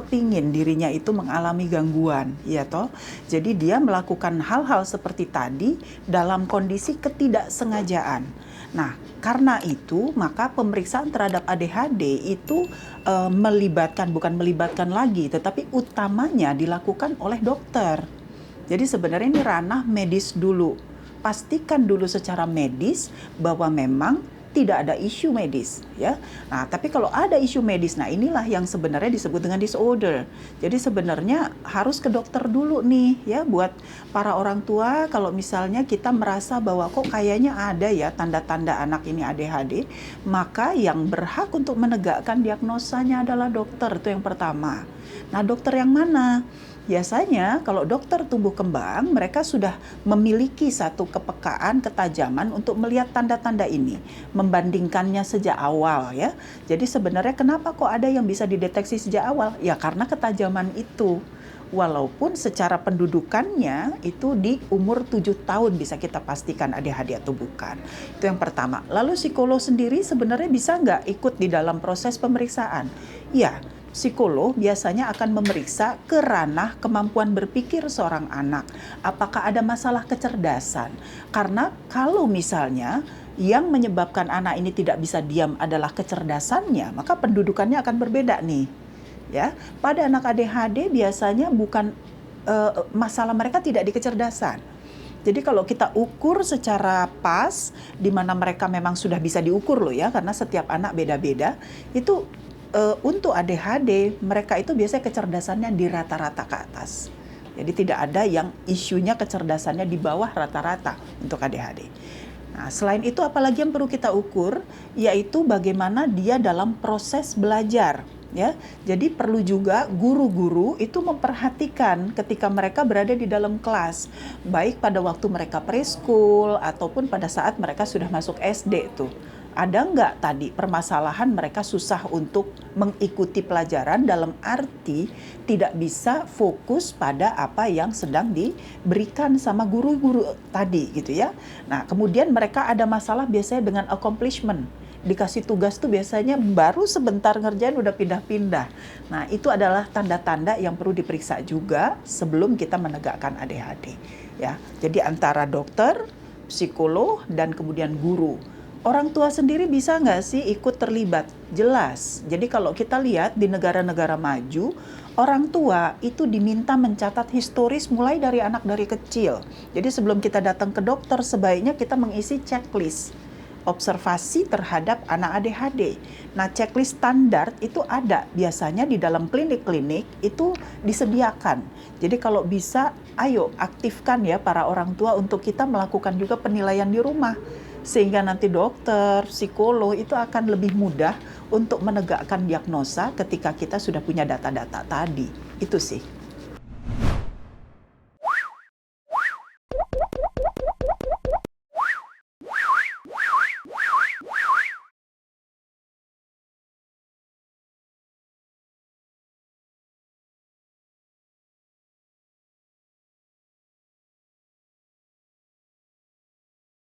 kepingin dirinya itu mengalami gangguan, ya toh. Jadi dia melakukan hal-hal seperti tadi dalam kondisi ketidaksengajaan. Nah, karena itu maka pemeriksaan terhadap ADHD itu bukan melibatkan lagi, tetapi utamanya dilakukan oleh dokter. Jadi sebenarnya ini ranah medis dulu. Pastikan dulu secara medis bahwa memang tidak ada isu medis, ya. Nah, tapi kalau ada isu medis, nah inilah yang sebenarnya disebut dengan disorder. Jadi sebenarnya harus ke dokter dulu nih, ya, buat para orang tua. Kalau misalnya kita merasa bahwa kok kayaknya ada ya tanda-tanda anak ini ADHD, maka yang berhak untuk menegakkan diagnosanya adalah dokter, itu yang pertama. Nah, dokter yang mana? Biasanya kalau dokter tumbuh kembang, mereka sudah memiliki satu kepekaan, ketajaman untuk melihat tanda-tanda ini, membandingkannya sejak awal, ya. Jadi sebenarnya kenapa kok ada yang bisa dideteksi sejak awal? Ya karena ketajaman itu. Walaupun secara pendudukannya itu di umur 7 tahun bisa kita pastikan ADHD atau bukan. Itu yang pertama. Lalu psikolog sendiri sebenarnya bisa nggak ikut di dalam proses pemeriksaan? Ya, psikolog biasanya akan memeriksa ke ranah kemampuan berpikir seorang anak. Apakah ada masalah kecerdasan? Karena kalau misalnya yang menyebabkan anak ini tidak bisa diam adalah kecerdasannya, maka pendudukannya akan berbeda nih. Ya, pada anak ADHD biasanya bukan masalah mereka tidak di kecerdasan. Jadi kalau kita ukur secara pas, di mana mereka memang sudah bisa diukur loh ya, karena setiap anak beda-beda, itu untuk ADHD mereka itu biasanya kecerdasannya di rata-rata ke atas. Jadi tidak ada yang isunya kecerdasannya di bawah rata-rata untuk ADHD. Nah, selain itu apalagi yang perlu kita ukur, yaitu bagaimana dia dalam proses belajar. Ya, jadi perlu juga guru-guru itu memperhatikan ketika mereka berada di dalam kelas, baik pada waktu mereka preschool ataupun pada saat mereka sudah masuk SD tuh. Ada nggak tadi permasalahan mereka susah untuk mengikuti pelajaran dalam arti tidak bisa fokus pada apa yang sedang diberikan sama guru-guru tadi gitu ya. Nah, kemudian mereka ada masalah biasanya dengan accomplishment. Dikasih tugas tuh biasanya baru sebentar ngerjain udah pindah-pindah. Nah, itu adalah tanda-tanda yang perlu diperiksa juga sebelum kita menegakkan ADHD. Ya, jadi antara dokter, psikolog, dan kemudian guru. Orang tua sendiri bisa nggak sih ikut terlibat? Jelas. Jadi kalau kita lihat di negara-negara maju, orang tua itu diminta mencatat historis mulai dari anak dari kecil. Jadi sebelum kita datang ke dokter, sebaiknya kita mengisi checklist observasi terhadap anak ADHD. Nah, checklist standar itu ada biasanya di dalam klinik-klinik itu disediakan. Jadi kalau bisa, ayo aktifkan ya para orang tua untuk kita melakukan juga penilaian di rumah. Sehingga nanti dokter, psikolog itu akan lebih mudah untuk menegakkan diagnosa ketika kita sudah punya data-data tadi. Itu sih.